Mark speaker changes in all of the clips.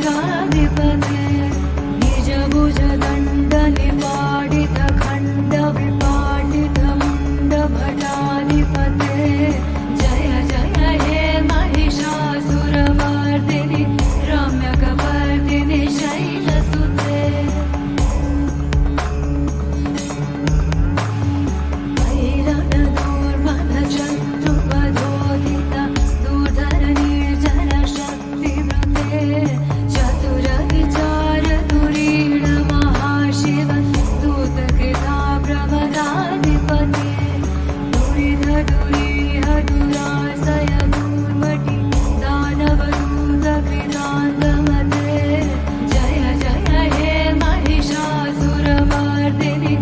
Speaker 1: मृगाधिपते निजभुजदण्डनिपाटितखण्डविपाटितमुण्डभटाधिपते जय जय हे महिषासुरमर्दिनि रम्यकपर्दिनि शैलसुते शत्रुपधोदिता दूर्धरनिर्जरशक्तिवृते चतुरविचारधुरीण महाशिव दूतकृता प्रमदाधिपते दुरिधदुरीह दुरासय दूर्मटि दानवदूतकृतान्तमते जय जय हे महिषासुरमर्दिनि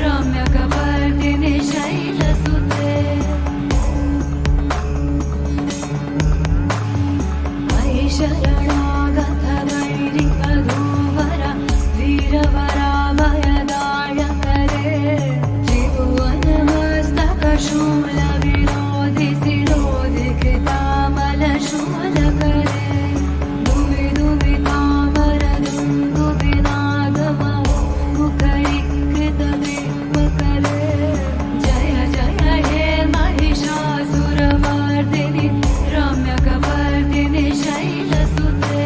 Speaker 1: रम्यकपर्दिनि शैलसुते शरणागत वैरिवधूवर वीरवराभयदायकरे त्रिभुवनमस्तकशूलविरोधि शिरोधिकृतामलशूलकरे दुविदुवितामरदुन्दुभिनादमहो मुखैकृतविद्मकरे जय जय हे महिषासुरमर्दिनि रम्यकपर्दिनि शैलसुते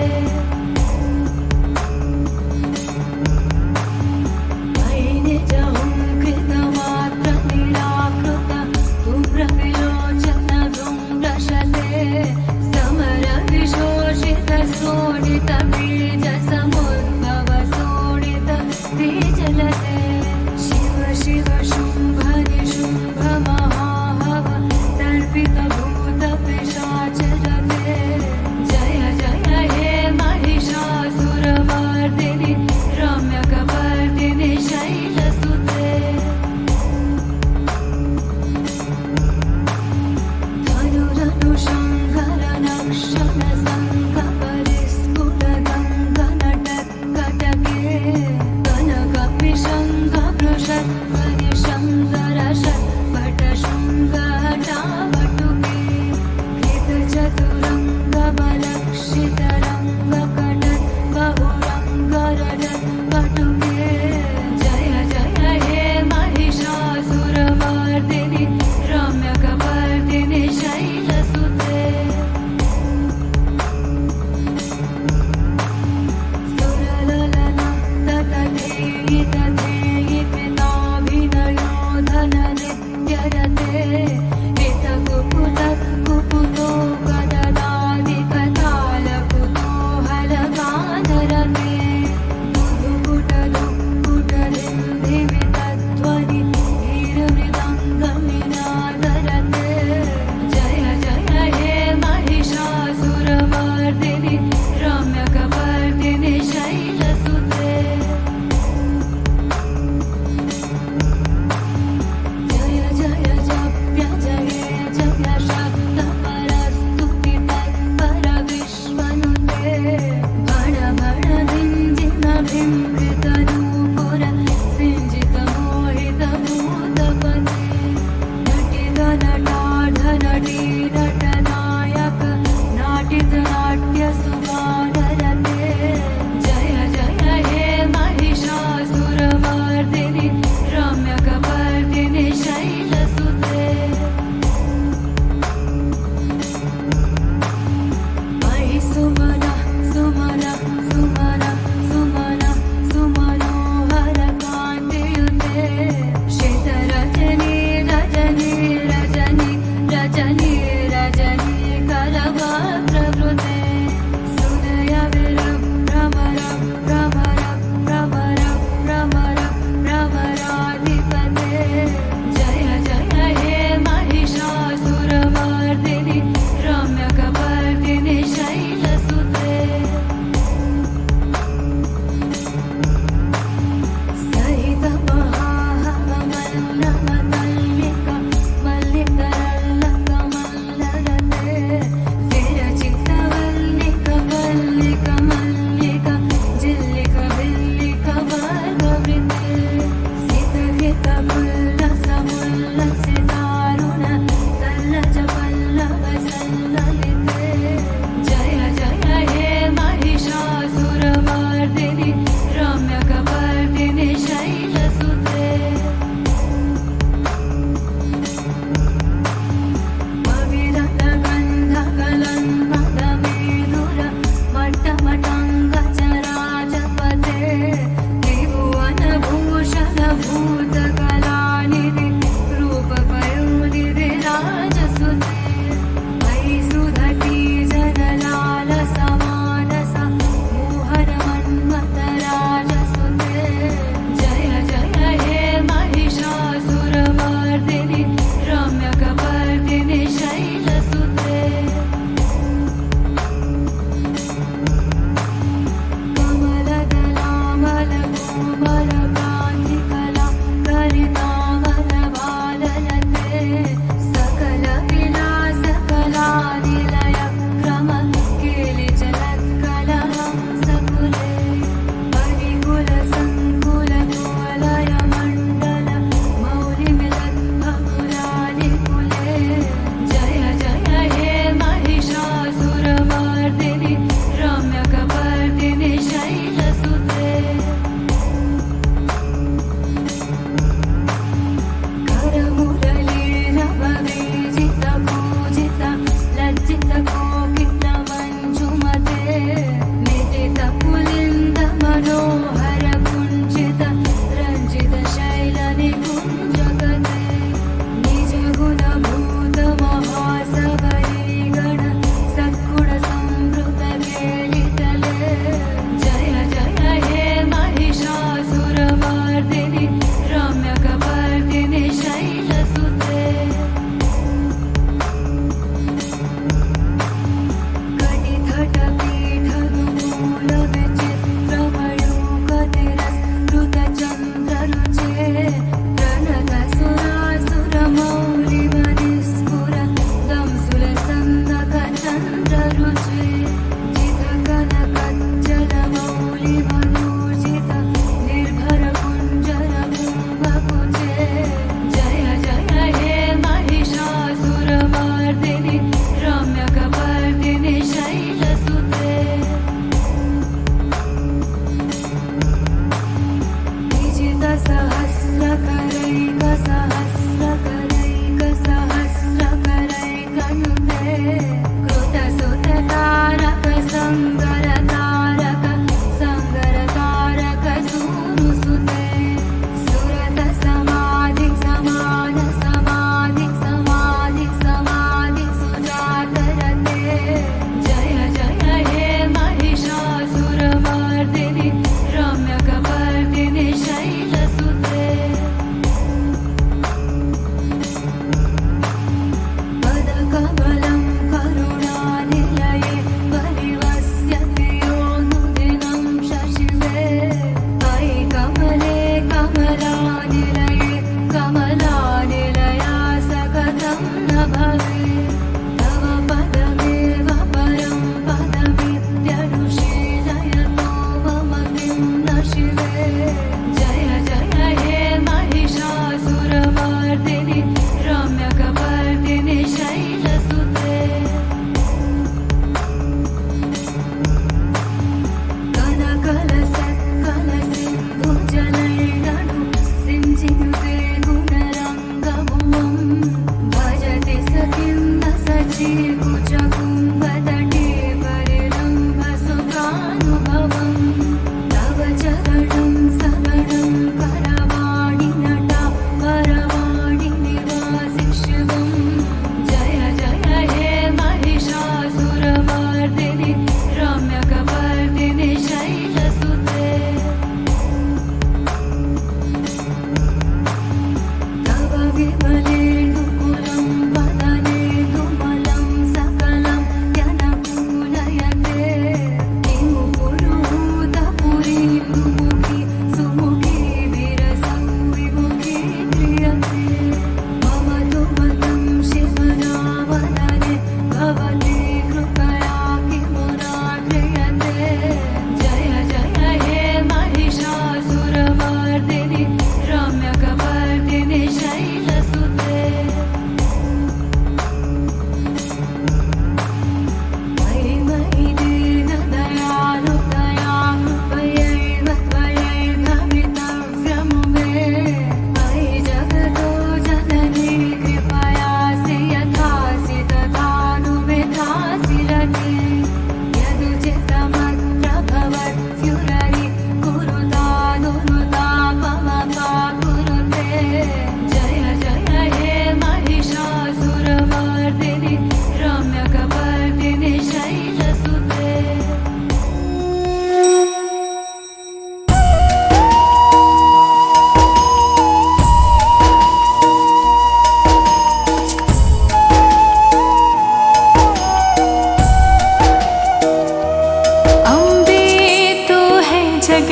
Speaker 1: निजहुङ्कृतमात्रनिराकृत धूम्रविलोचनधूम्रशते समरविशोषितशोणितबीजसमुद्भवशोणितबीजलते शिव शिव शुम्भनिशुम्भमहाहव तर्पितभूतपिशाचरते जय जय हे महिषासुरमर्दिनि रम्यकपर्दिनि शैलसुते धनुरनुशङ्करनक्षत्रसङ्गपरिस्फुटगङ्गा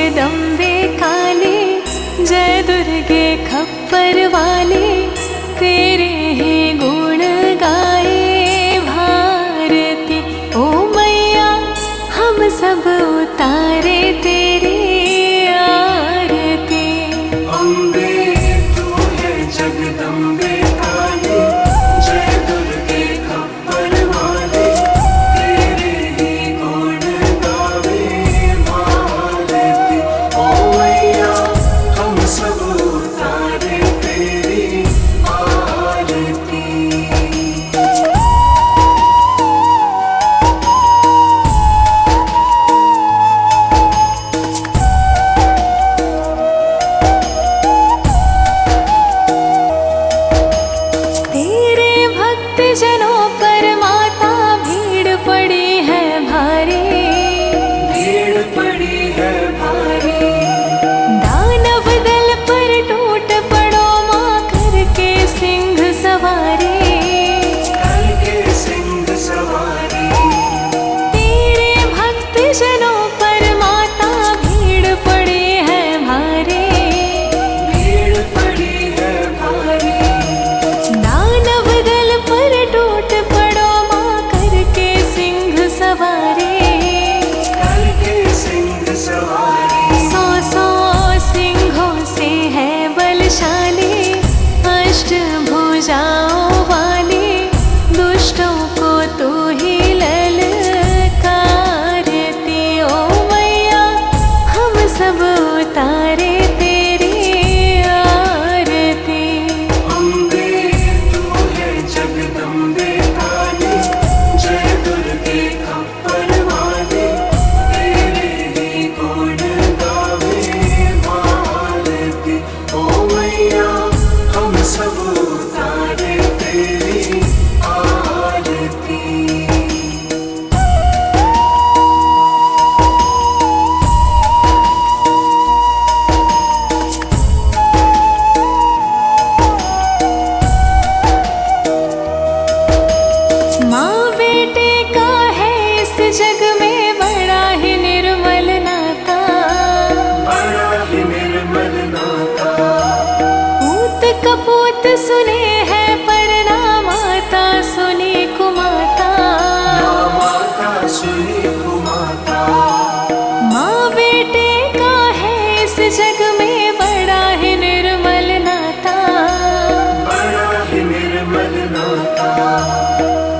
Speaker 1: जगदम्बे काली, जय दुर्गे खप्पर वाली, तेरे ही गुण गाए भारती। ओ मैया हम सब उतारे तेरी आरती।
Speaker 2: अम्बे तू है जगदम्बे काली, जय दुर्गे खप्पर वाली, तेरे ही गुण गावे भारती। ओ मैया हम सब उतारे तेरी आरती।
Speaker 1: तेरे भक्त जनों पर माता भीड़ पड़ी है भारी,
Speaker 2: भीड़ पड़ी है भारी,
Speaker 1: दानव दल पर टूट पड़ो माँ करके सिंह सवारी।
Speaker 2: करके सिंह सवारी।
Speaker 1: तेरे भक्त जनों पर माता भीड़ पड़ी है भारी,
Speaker 2: भीड़ पड़ी है भारी,
Speaker 1: दानव दल पर टूट पड़ो माँ करके सिंह सवारी।
Speaker 2: करके सिंह सवारी।
Speaker 1: सौ सौ सिंहों से है बलशाली, अष्ट भुजाओं वाली, दुष्टों को तू ही ललकारती। ओ मैया हम सब उतारे तेरी आरती।
Speaker 2: अम्बे तू है जगदम्बे काली, जय दुर्गे खप्पर वाली, तेरे ही गुण गावे भारती। ओ मैया हम सब उतारे तेरी आरती।
Speaker 1: माँ बेटे का है इस जग में बड़ा ही निर्मल नाता,
Speaker 2: बड़ा ही निर्मल नाता,
Speaker 1: पूत कपूत सुने है पर ना माता सुनी कुमाता।
Speaker 2: ना माता सुनी कुमाता।
Speaker 1: माँ बेटे का है इस जग में बड़ा ही निर्मल नाता,
Speaker 2: बड़ा ही निर्मल नाता,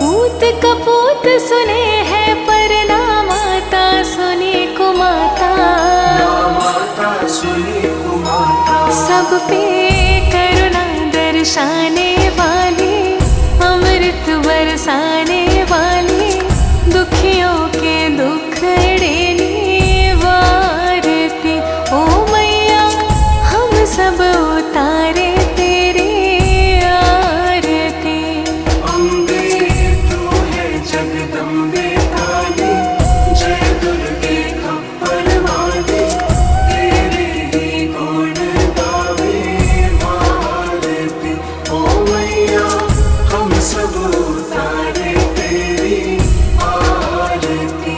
Speaker 1: पूत कपूत सुने है पर ना माता सुनी कुमाता।
Speaker 2: ना माता सुनी कुमाता।
Speaker 1: सब पे करुणा दर्शाने वाली, अमृत बरसाने वाली, दुखियों के दुख देने वारती। ओ मैया हम सब उतारे तेरी आरती।
Speaker 2: अम्बे तू है जगदम्बे काली, जय दुर्गे खप्पर वाली, तेरे ही गुण गावे भारती। ओ मैया हम सब उतारे तेरी आरती।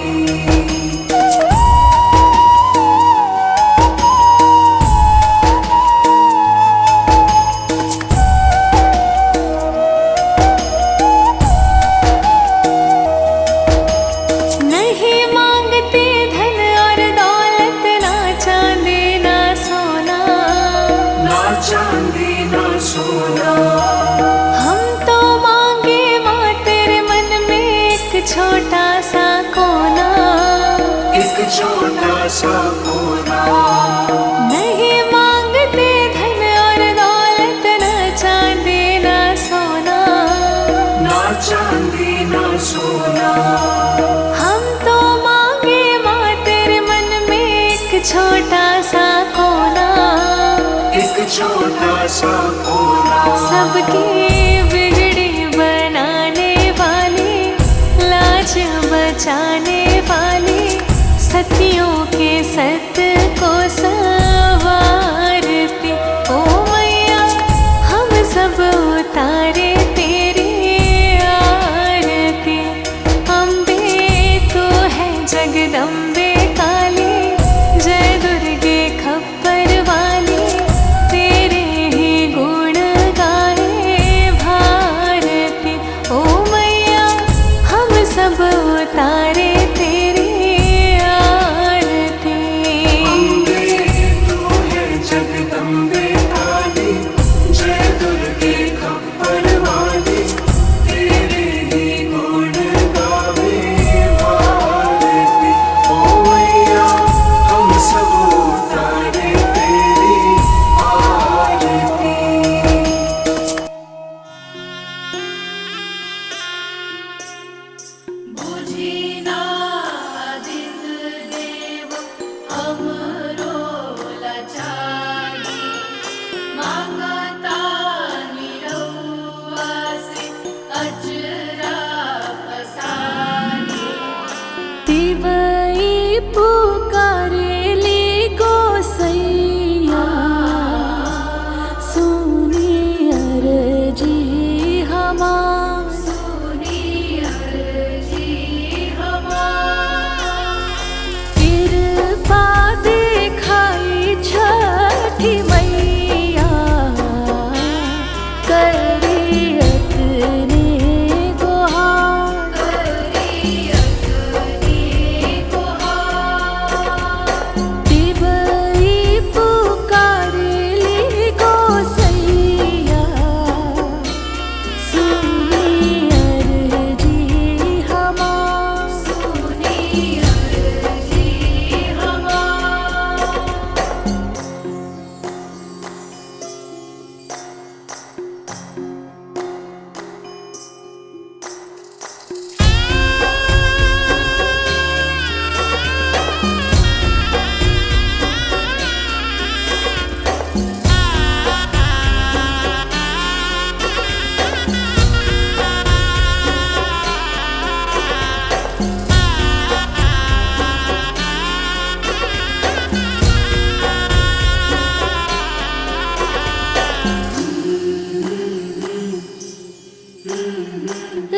Speaker 1: नहीं मांगते धन और दौलत, ना चांदी ना सोना,
Speaker 2: ना चांदी ना सोना,
Speaker 1: हम तो मांगे माँ तेरे मन में एक छोटा सा कोना।
Speaker 2: एक छोटा सा कोना।
Speaker 1: नहीं मांगते धन और दौलत, ना चांदी ना सोना,
Speaker 2: ना चांदी ना सोना,
Speaker 1: हम तो मांगे माँ तेरे मन में एक छोटा सा कोना।
Speaker 2: एक छोटा सा कोना।
Speaker 1: सबकी बिगड़ी बनाने वाली, लाज बचाने वाली, सतियों के सत्य को संवारती। ओ मैया हम सब उतारे तेरी आरती। अम्बे तू है जगदम्बे काली, जय दुर्गे हमरो लाचारी मांगता निरहुआ से अचरा पसारी। तिवई पुकारेली गोसैया सुनी अर्जी हमार, सुनी अर्जी हमार। कृपा दिखाई छठी मैया करियत ने गुहार, करियत ने गुहार। तिवई पुकारेली गोसैया सुनी अर्जी हमार, सुनी अर्जी हमार।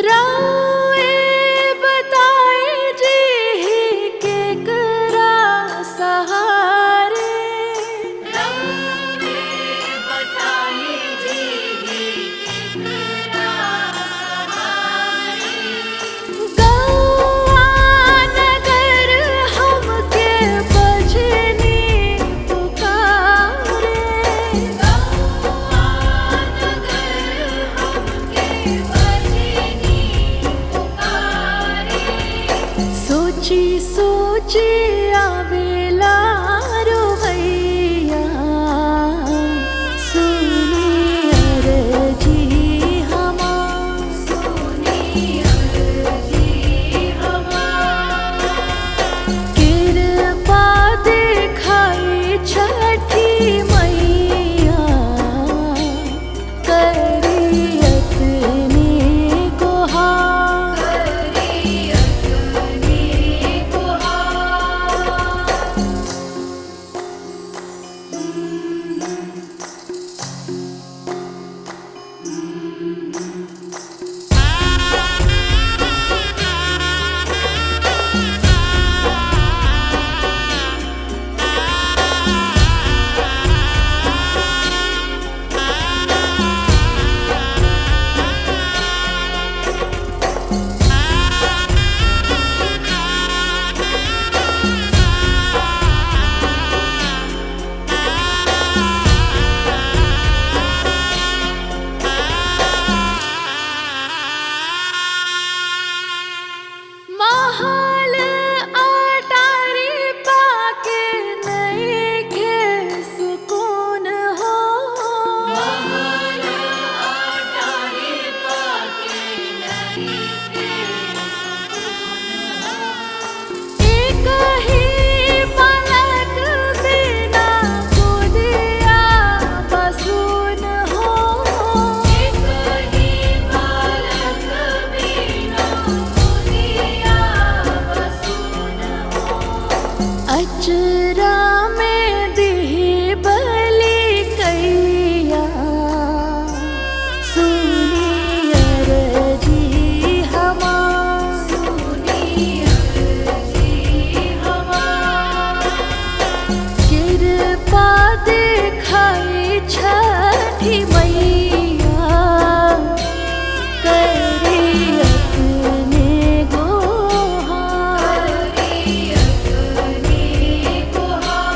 Speaker 1: राए बताए जी केकरा सहारे, राए बताए जी केकरा सहारे। गौआ नगर हमके बजनी पुकारे, गौआ नगर हमके बजनी पुकारे। सोची सोची आवेला रोवैया सुनी अर्जी हमार, सुनी अर्जी हमार। कृपा दिखाई छठी मैया करियत ने गुहार, करियत ने गुहार। महल अटारी पाके नइखे सुकून हो, महल अटारी पाके नइखे सुकून हो। एक ही पलक बिना गोदिया बसून हो, एक ही पलक बिना गोदिया बसून हो। अचरा में दिही बलि कैया सुनी अर्जी हमार, सुनी अर्जी हमार। कृपा दिखाई छठी मैया करियत ने गुहार, करियत ने गुहार।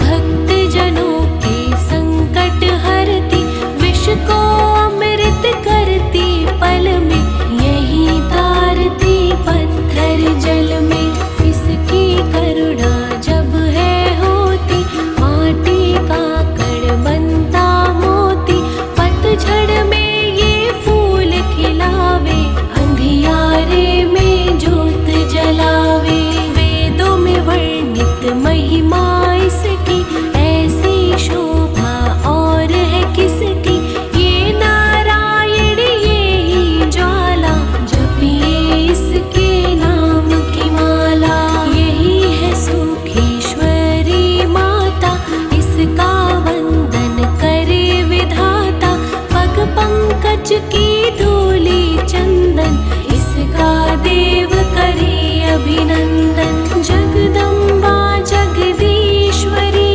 Speaker 1: भक्त जनों के संकट हरती, विष को अमृत करती पल में, यही तारती पत्थर जल में। इसकी करुणा जब है होती, माटी का कण बनता मोती। पतझड़ में ये फूल खिलावे, अंधियारे में ज्योत जलावे। वेदों में वर्णित महिमा इसकी, ऐसी शोभा और है किसकी। ये नारायण ये ही ज्वाला, जपिए इसके नाम की माला। यही है सुखेश्वरी माता, इसका वंदन करे विधाता। पग पंकज की धूली चंदन, इसका देव करे अभिनंदन। जगदम्बा जगदीश्वरी,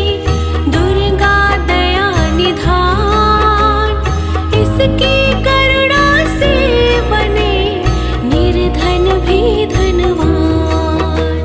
Speaker 1: दुर्गा दया निधान, इसकी करुणा से बने निर्धन भी धनवान।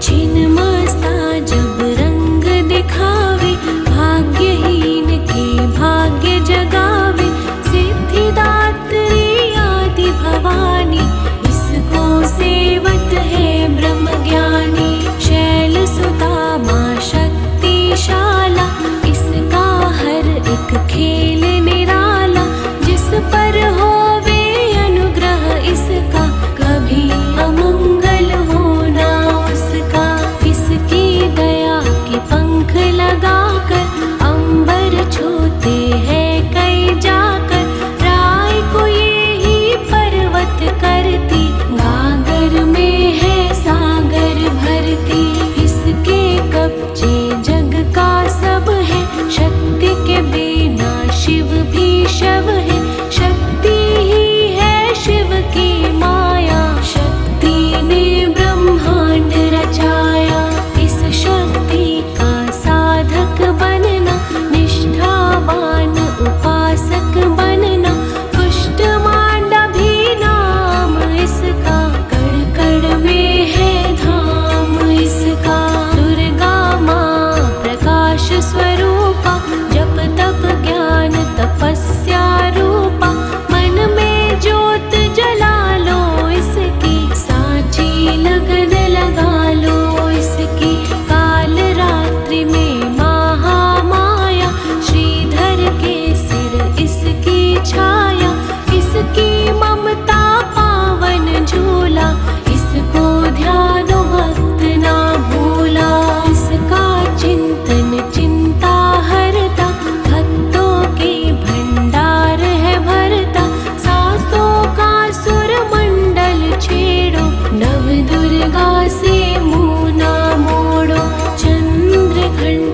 Speaker 1: छिन्नमस्ता जब रंग दिखावे, भाग्यहीन के भाग्य जगावे। सिद्धिदात्री आदि भवानी, इसको सेवत है ब्रह्म ज्ञानी। शैल सुता माँ शक्तिशाला, इसका हर एक खेल निराला। जिस पर होवे अनुग्रह इसका, कभी अमंगल होना उसका। इसकी दया के पंख लगाकर, अंबर छूते हैं कई जाकर। राय को ये ही पर्वत करती, गागर में है सागर भरती। इसके कब्जे जग का सब है, शक्ति के बिना शिव भी शव है। शक्ति ही है शिव की माया, शक्ति ने ब्रह्मांड रचाया। इस शक्ति का साधक बनना, निष्ठावान उपासक बनना। कुष्ठमांडा भी नाम इसका, कण कण में है धाम इसका। दुर्गा माँ प्रकाश स्वरूपा, जप तप ज्ञान तपस्या रूपा। मन में ज्योत जला लो इसकी, साची लगन लगा लो इसकी। काल रात्रि में महामाया, श्रीधर के सिर इसकी छाया। इसकी ममता पावन झूला, इसको ध्यान भक्त ना भूला। इसका चिंतन चिंता हरता, भक्तों के भंडार है भरता। सासों का सुर मंडल छेड़ो, नव दुर्गा से मुँह ना मोड़ो। चंद्र घंटा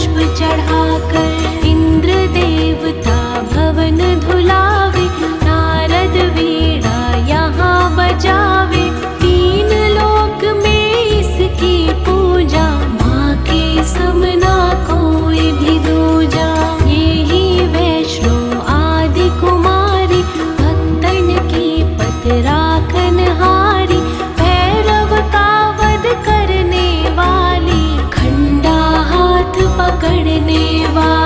Speaker 1: पुष्प चढ़ाकर इंद्र देवता भवन धुलावे, नारद वीणा यहाँ बजावे, तीन लोक में इसकी पूजा, माँ के समना कोई भी दूजा। यही वैष्णो आदि कुमारी, भक्तन की पत राखन हारी, भैरव का वध करने वाली, खंडा हाथ पकड़ने वाली।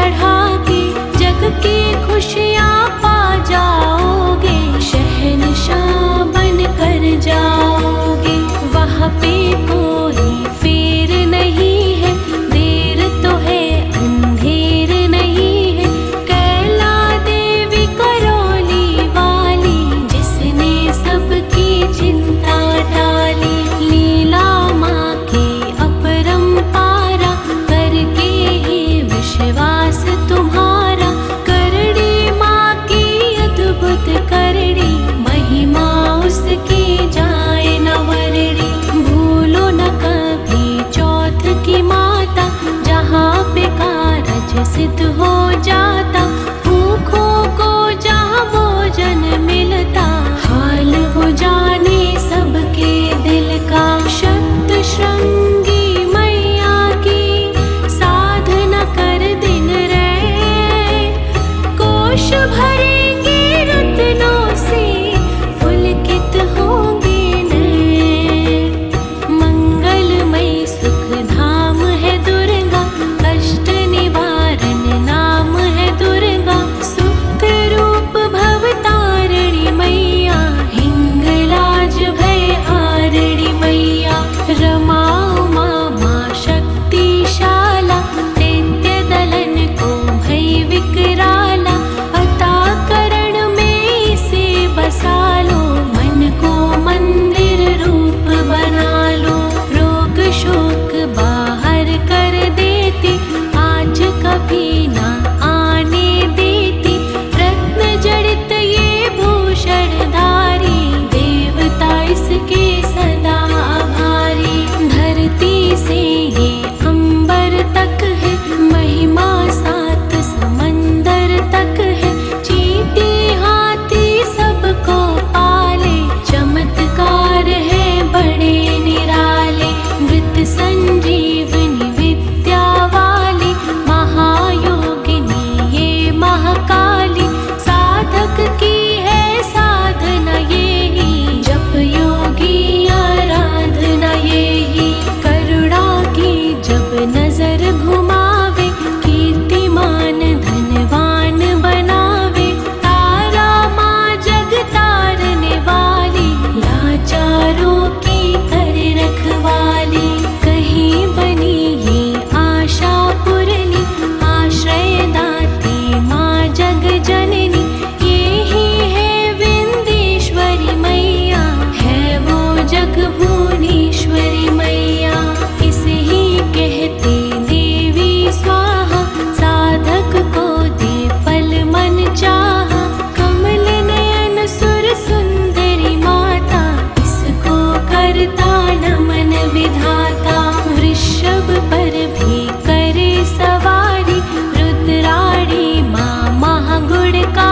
Speaker 1: बढ़ा के जग की खुशियाँ पा जाओगे, शहंशाह बन कर जाओगे। वहाँ पे कोई फेर नहीं है, देर तो है अंधेर नहीं है। कैला देवी करौली वाली, जिसने सबकी चिंता टाली। लीला माँ की अपरंपारा, करके ही विश्वास तुम्हारा। करड़ी माँ की अद्भुत करड़ी, महिमा उसकी जाए न वर्णी। भूलो न कभी चौथ की माता, जहाँ पे कारज सिद्ध हो जाता। भूखों को जहाँ भोजन मिलता, हाल वो जाने सबके दिल का। शत श्रृंगी मैया की साधना कर दिन रे, कोश भरेंगे रत्नों से, पुलकित होंगे नए। मंगलमय सुख धाम है दुर्गा, कष्ट निवारण नाम है दुर्गा। सुख रूप भवतारिणी मैया, हिंगलाज भय हारिणी मैया। रमा उमा माँ शक्तिशाला, दैत्य दलन को भय विकराला। अताकरण में इसे बसा लो, मन को मंदिर रूप बना लो। रोग शोक बाहर कर देती, आज कभी ना आने देती। रत्न जड़ित ये भूषणधारी, देवता इसके सदा आभारी। धरती से ये अंबर तक है, महिमा सात समंदर तक है। चींटी हाथी सबको पाले, चमत्कार है बड़े निराले। मृत संजीवनी विद्या वाली, महायोगिनी ये महाकाली। साधक की है साधना यही, जप योगी आराधना यही। करुणा की जब नजर घुमावे, कीर्तिमान धनवान बनावे। तारा माँ जग तारने वाली, लाचारों की कर रखवाली। कहीं बनी ये आशा पुरनी, आश्रय दाती माँ जग जननी। ये ही है विंध्येश्वरी मैया, है वो जग भुवनेश्वरी मैया। इसे ही कहते देवी स्वाहा, साधक को दे फल मन चाहा। कमल नयन सुर सुंदरी माता, इसको करता नमन विधाता। वृषभ पर भी करे सवारी, रुद्राणी माँ महागुणकारी।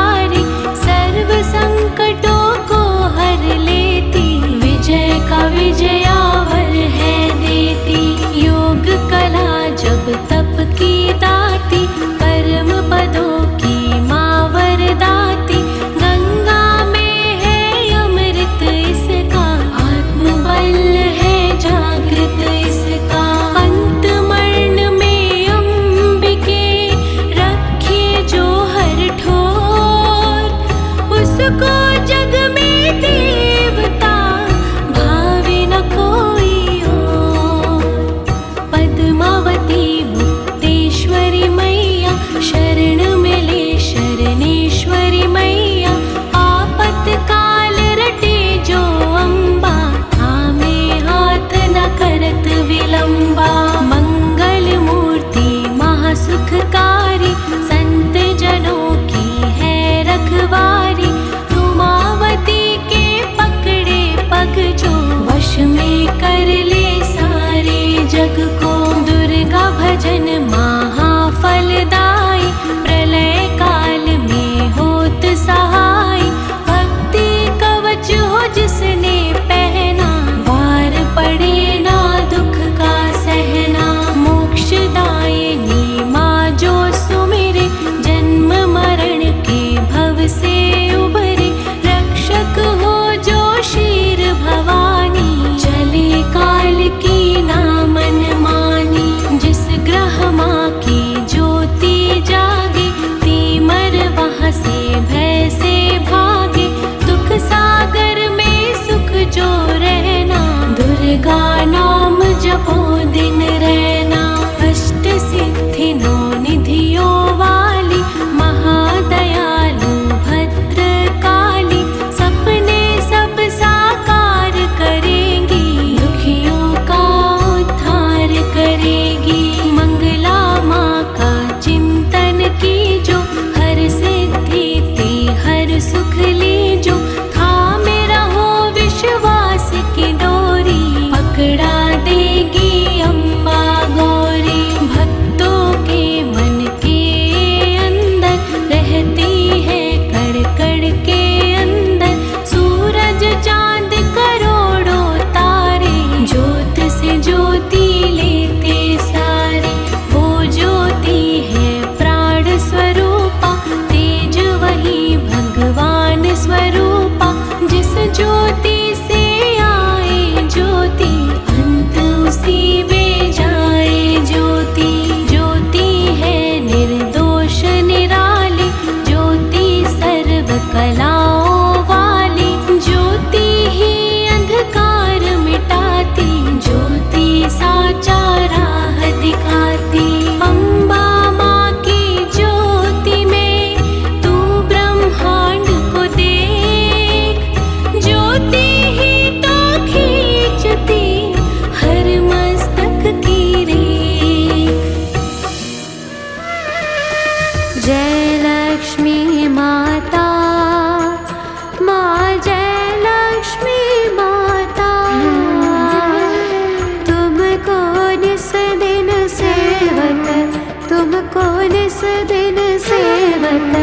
Speaker 1: तुमको निस दिन सेवत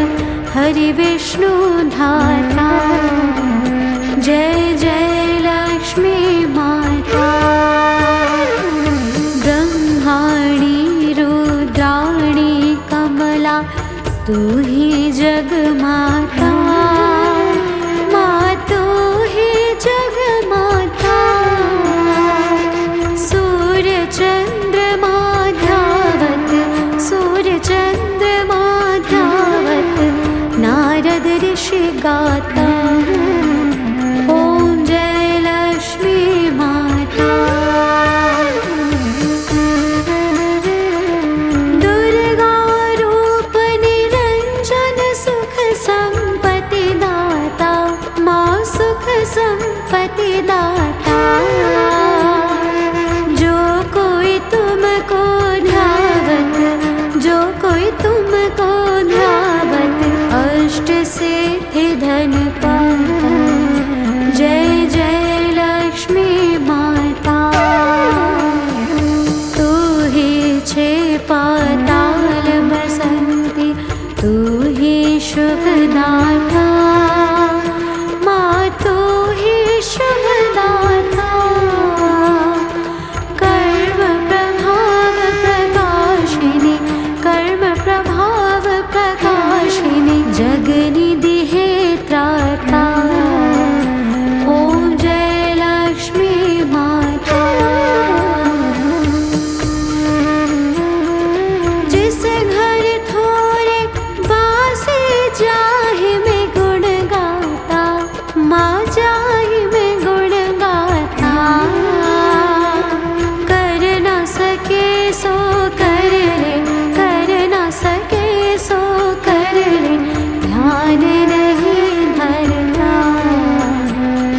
Speaker 1: हरि विष्णु धाता। जय जय लक्ष्मी माता। ब्रह्माणी रुद्राणी कमला तू ही जग माता। माँ तू ही जग माता। सूर्य चंद्रमा ध्यावत, सूर्य चंद्रमा ध्यावत नारद ऋषि गाता। ओम जय लक्ष्मी माता। दुर्गा रूप निरंजन सुख संपत्ति दाता। माँ सुख संपत्ति दाता। जो कोई तुमको ध्यावत, जो कोई तुमको ध्यावत अष्ट सिद्धि धन पाता। जय जय लक्ष्मी माता। तू ही छे पाताल बसंती, तू ही शुभदाता। माँ तू ही शुभदाता। कर्म प्रभाव प्रकाशिनी, कर्म प्रभाव प्रकाशिनी जगनिधि है त्राता। ओम जय लक्ष्मी माता। जिस घर थोरे बासे जाहि में गुण गाता। माँ जाहि में गुण गाता। कर न सके सो कर ले, कर न सके सो कर ले, ध्यान नहीं धरता।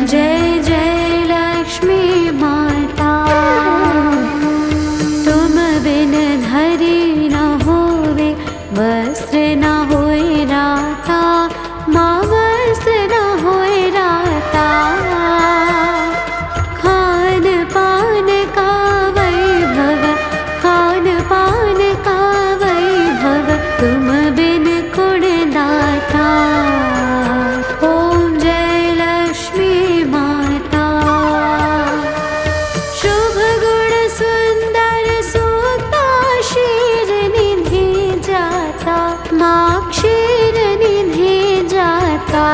Speaker 1: जय जय लक्ष्मी माता। तुम बिन धरी न होवे, वस्त्र न होए राता। माँ वस्त्र न होए राता। खान पान का वैभव, खान पान का वैभव तुम बिन गुण दाता। ओम जय लक्ष्मी माता। शुभ गुण सुंदर सूक्ता क्षीर निधि जाता। माँ क्षीर निधि जाता।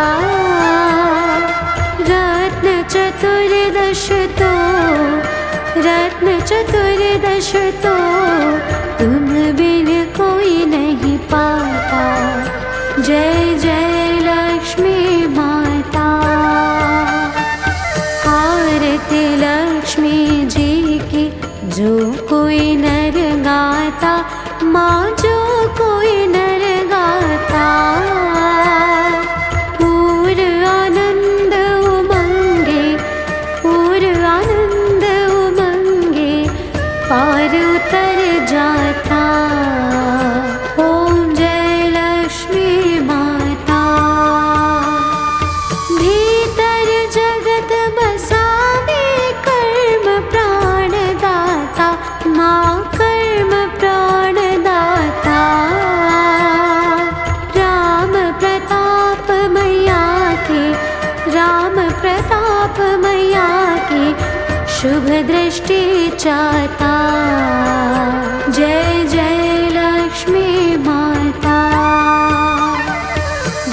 Speaker 1: रत्न चतुर्दश तो, रत्न चतुर्दश तो तुम बिन कोई नहीं पाता। जय जय लक्ष्मी माता। आरती लक्ष्मी जी की जो कोई नर गाता। माँ जो कोई नर गाता। पूर आनंद उमंगे, पूर आनंद उमंगे पार उतर जाता। ओम जय लक्ष्मी माता। भीतर जगत बसावे कर्म प्राण दाता। माँ कर्म प्राण दाता। राम प्रताप मैया के, राम प्रताप मैया के शुभ दृष्टि चाहता। जय जय लक्ष्मी माता।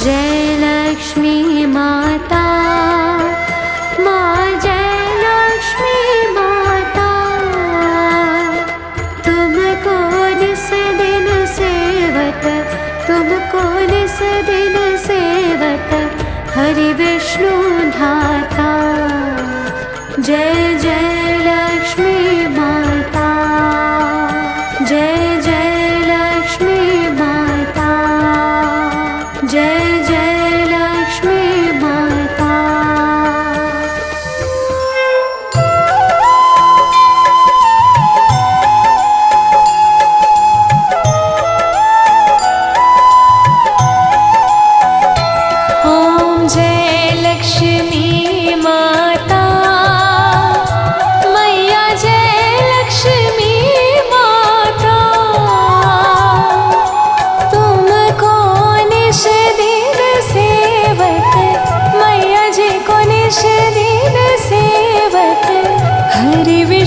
Speaker 1: जय लक्ष्मी माता। माँ जय लक्ष्मी माता। तुमको निस दिन सेवत, तुमको निस दिन सेवत हरि विष्णु धाता। जय जय लक्ष्मी माता। जय जय लक्ष्मी माता। जय जय लक्ष्मी माता।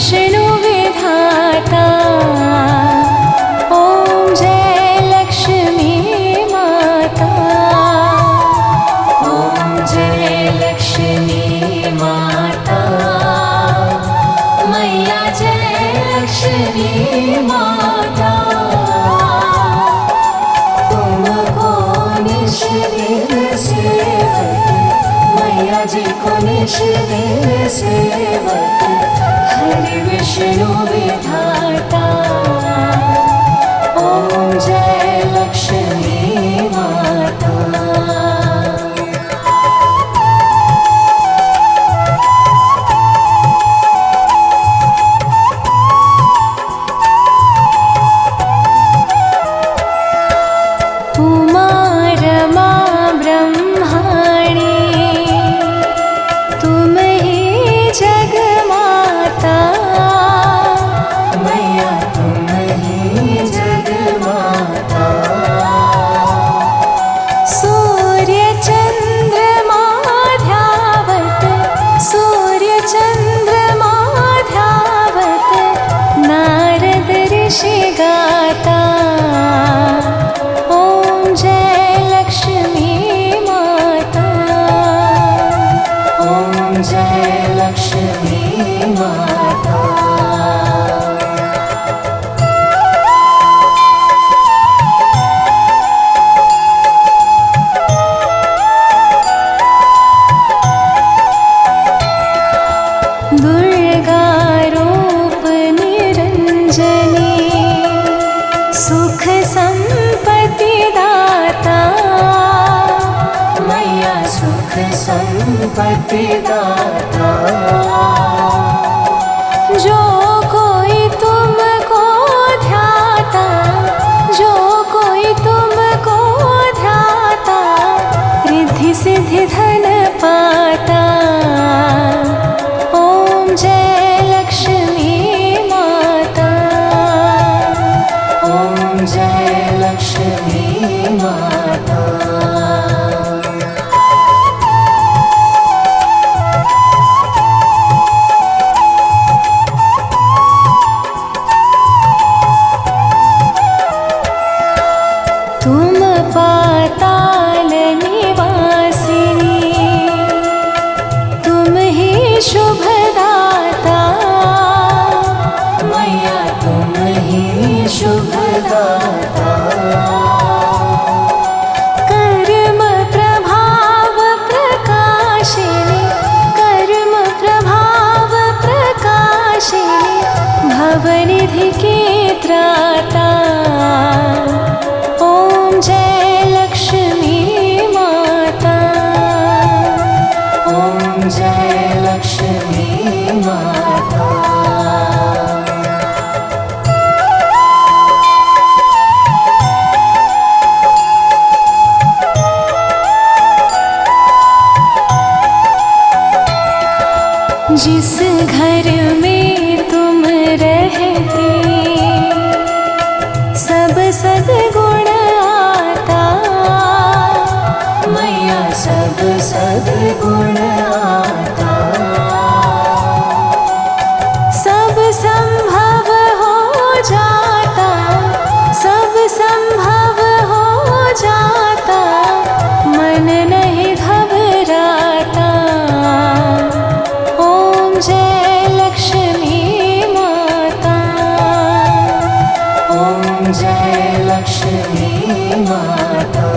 Speaker 1: विष्णु विधाता। ॐ जय लक्ष्मी माता। ॐ जय लक्ष्मी माता। मैया जय लक्ष्मी माता। तुमको निश दिन सेवक, मैया जी को निश दिन सेवक, हरि विष्णु विधाता। ॐ जय लक्ष्मी माता। उमा रमा ब्रह्माणी, तुम ही जग माता। मैया तुम ही जग माता। सूर्य चंद्रमा ध्यावत, सूर्य चंद्रमा ध्यावत, नारद ऋषि गाता। ॐ जय लक्ष्मी माता। ॐ जय लक्ष्मी माता। दुर्गा रूप निरंजनी, सुख संपत्ति दाता। मैया सुख संपत्ति दाता। जो कोई तुमको ध्याता, जो कोई तुमको ध्याता, रिद्धि सिद्धि धन पाता। ॐ जय लक्ष्मी माता। ॐ जय लक्ष्मी माता। तुम पाताल निवासिनी, तुम ही शुभदाता। मैया तुम ही शुभदाता। कर्म प्रभाव प्रकाशिनी, कर्म प्रभाव प्रकाशिनी, भवनिधि के त्राता। ॐ जय लक्ष्मी माता। ॐ जय लक्ष्मी माता। जिस घर में तुम रहते, सब सद्गुण आता। मैया सब सद्गुण आता। सब संभव हो जाता, सब संभव हो जाता, मन नहीं घबराता। ॐ जय लक्ष्मी माता। ॐ जय लक्ष्मी माता।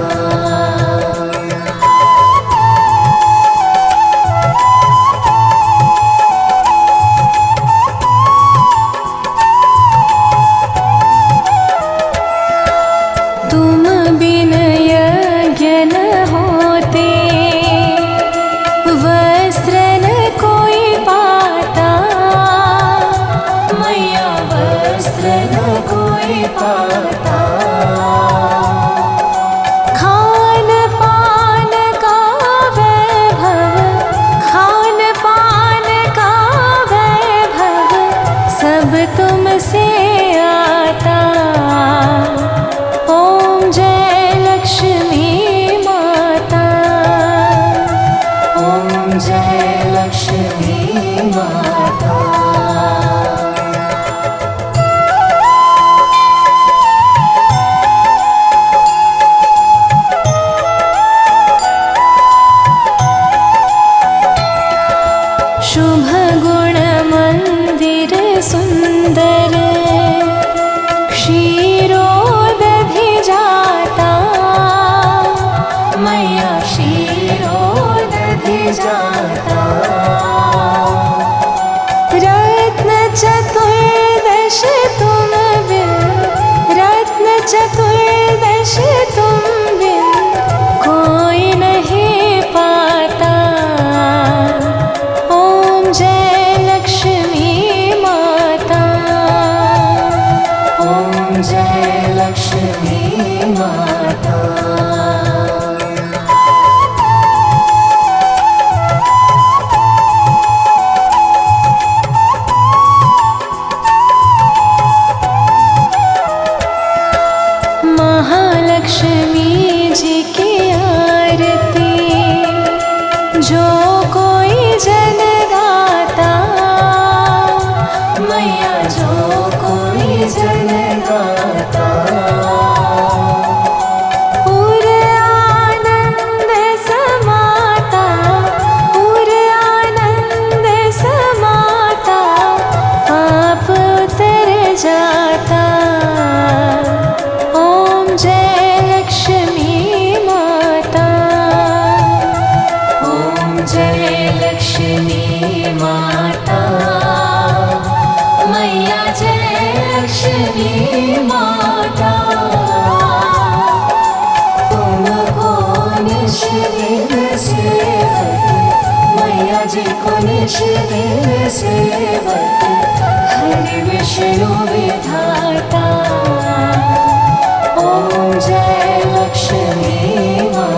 Speaker 1: बाजे कुनिश दिल सेवक हरि विष्णु विधाता। ओम जय लक्ष्मी माता।